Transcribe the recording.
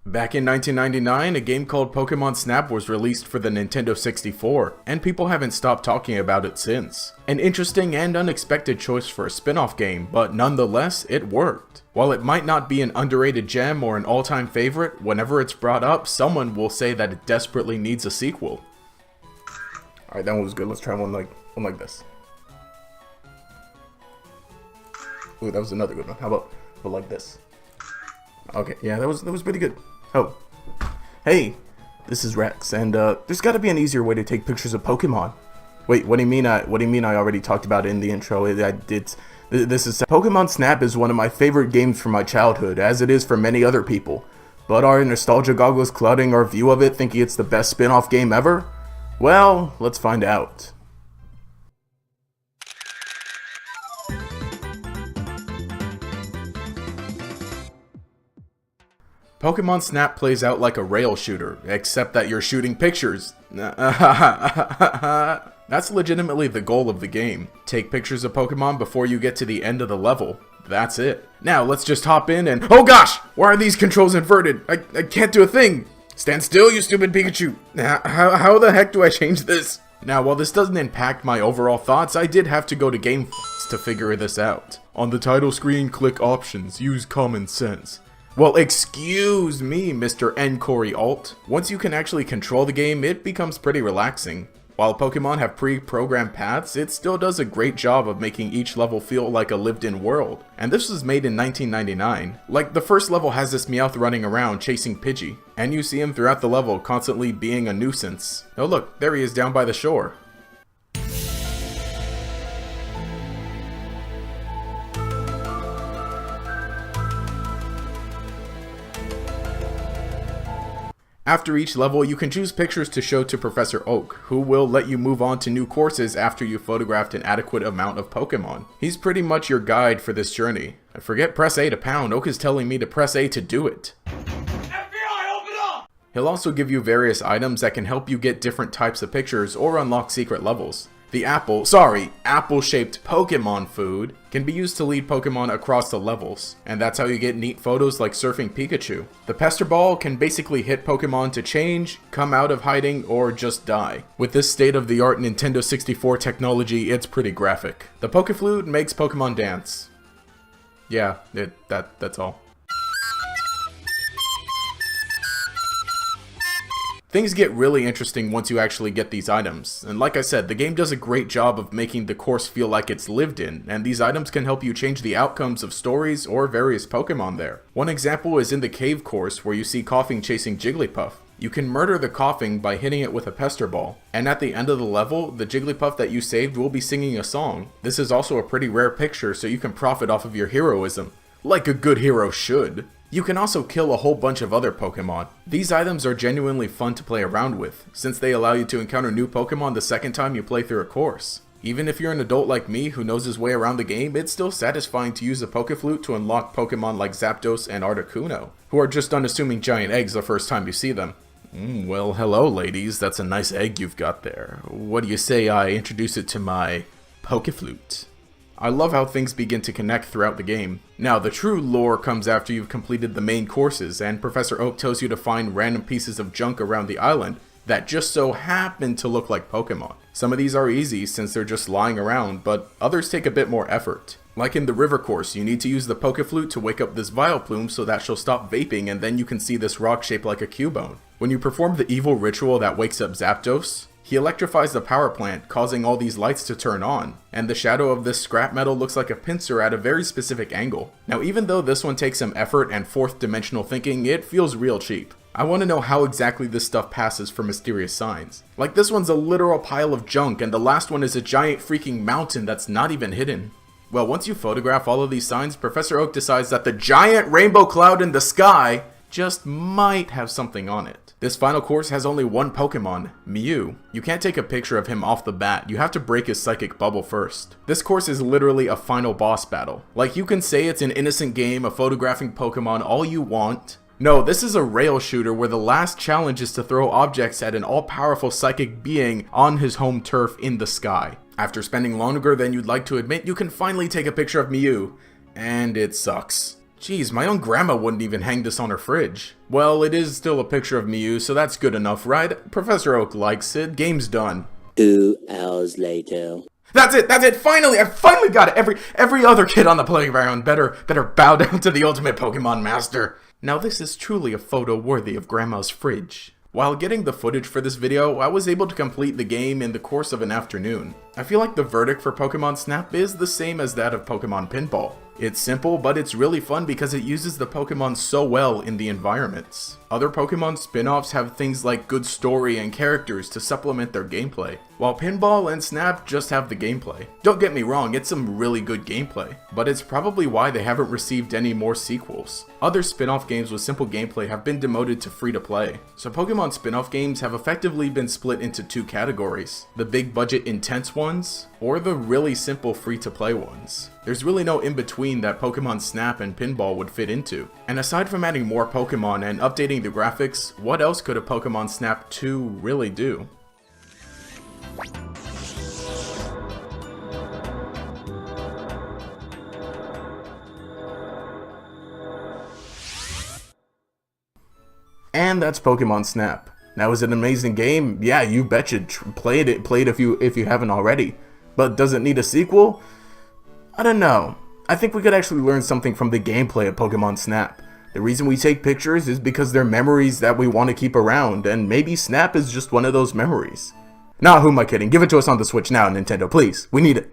Back in 1999, a game called Pokemon Snap was released for the Nintendo 64, and people haven't stopped talking about it since. An interesting and unexpected choice for a spin-off game, but nonetheless, it worked. While it might not be an underrated gem or an all-time favorite, whenever it's brought up, someone will say that it desperately needs a sequel. Alright, that one was good. Let's try one like this. Ooh, that was another good one. How about like this? Okay, yeah, that was pretty good. Oh, hey, this is Rex, and there's got to be an easier way to take pictures of Pokemon. Wait, what do you mean? I already talked about it in the intro. This is Pokemon Snap is one of my favorite games from my childhood, as it is for many other people. But are nostalgia goggles clouding our view of it, thinking it's the best spin-off game ever? Well, let's find out. Pokemon Snap plays out like a rail shooter, except that you're shooting pictures. That's legitimately the goal of the game. Take pictures of Pokemon before you get to the end of the level. That's it. Now let's just hop in and— oh gosh! Why are these controls inverted? I can't do a thing! Stand still, you stupid Pikachu! How the heck do I change this? Now, while this doesn't impact my overall thoughts, I did have to go to Game to figure this out. On the title screen, click Options. Use common sense. Well, excuse me, Mr. Ncory Alt. Once you can actually control the game, it becomes pretty relaxing. While Pokemon have pre-programmed paths, it still does a great job of making each level feel like a lived-in world. And this was made in 1999. Like, the first level has this Meowth running around chasing Pidgey, and you see him throughout the level constantly being a nuisance. Oh look, there he is down by the shore. After each level, you can choose pictures to show to Professor Oak, who will let you move on to new courses after you've photographed an adequate amount of Pokemon. He's pretty much your guide for this journey. I forget press A to pound, Oak is telling me to press A to do it. FBI, open up! He'll also give you various items that can help you get different types of pictures or unlock secret levels. The apple-shaped Pokemon food can be used to lead Pokemon across the levels, and that's how you get neat photos like surfing Pikachu. The Pester Ball can basically hit Pokemon to change, come out of hiding, or just die. With this state-of-the-art Nintendo 64 technology, it's pretty graphic. The Pokeflute makes Pokemon dance. Yeah, that's all. Things get really interesting once you actually get these items, and like I said, the game does a great job of making the course feel like it's lived in, and these items can help you change the outcomes of stories or various Pokemon there. One example is in the cave course where you see Koffing chasing Jigglypuff. You can murder the Koffing by hitting it with a Pester Ball, and at the end of the level, the Jigglypuff that you saved will be singing a song. This is also a pretty rare picture, so you can profit off of your heroism, like a good hero should. You can also kill a whole bunch of other Pokemon. These items are genuinely fun to play around with, since they allow you to encounter new Pokemon the second time you play through a course. Even if you're an adult like me who knows his way around the game, it's still satisfying to use a Pokeflute to unlock Pokemon like Zapdos and Articuno, who are just unassuming giant eggs the first time you see them. Well, hello ladies, that's a nice egg you've got there. What do you say I introduce it to my Pokeflute? I love how things begin to connect throughout the game. Now, the true lore comes after you've completed the main courses, and Professor Oak tells you to find random pieces of junk around the island that just so happen to look like Pokemon. Some of these are easy since they're just lying around, but others take a bit more effort. Like in the river course, you need to use the Pokeflute to wake up this Vileplume so that she'll stop vaping, and then you can see this rock shaped like a Cubone. When you perform the evil ritual that wakes up Zapdos, he electrifies the power plant, causing all these lights to turn on, and the shadow of this scrap metal looks like a pincer at a very specific angle. Now, even though this one takes some effort and fourth dimensional thinking, it feels real cheap. I want to know how exactly this stuff passes for mysterious signs. Like, this one's a literal pile of junk, and the last one is a giant freaking mountain that's not even hidden. Well, once you photograph all of these signs, Professor Oak decides that the giant rainbow cloud in the sky just might have something on it. This final course has only one Pokemon, Mew. You can't take a picture of him off the bat, you have to break his psychic bubble first. This course is literally a final boss battle. Like, you can say it's an innocent game of photographing Pokemon all you want. No, this is a rail shooter where the last challenge is to throw objects at an all-powerful psychic being on his home turf in the sky. After spending longer than you'd like to admit, you can finally take a picture of Mew, and it sucks. Jeez, my own grandma wouldn't even hang this on her fridge. Well, it is still a picture of Mew, so that's good enough, right? Professor Oak likes it. Game's done. 2 hours later. That's it, finally! I finally got it! Every other kid on the playground better bow down to the ultimate Pokemon master. Now this is truly a photo worthy of Grandma's fridge. While getting the footage for this video, I was able to complete the game in the course of an afternoon. I feel like the verdict for Pokemon Snap is the same as that of Pokemon Pinball. It's simple, but it's really fun because it uses the Pokemon so well in the environments. Other Pokemon spin-offs have things like good story and characters to supplement their gameplay, while Pinball and Snap just have the gameplay. Don't get me wrong, it's some really good gameplay, but it's probably why they haven't received any more sequels. Other spin-off games with simple gameplay have been demoted to free-to-play, so Pokemon spin-off games have effectively been split into 2 categories: the big budget intense ones, or the really simple free-to-play ones. There's really no in-between that Pokemon Snap and Pinball would fit into. And aside from adding more Pokemon and updating the graphics, what else could a Pokemon Snap 2 really do? And that's Pokemon Snap. Now, is it an amazing game? Yeah, you betcha. Play it if you haven't already. But does it need a sequel? I don't know. I think we could actually learn something from the gameplay of Pokemon Snap. The reason we take pictures is because they're memories that we want to keep around, and maybe Snap is just one of those memories. Nah, who am I kidding? Give it to us on the Switch now, Nintendo, please. We need it.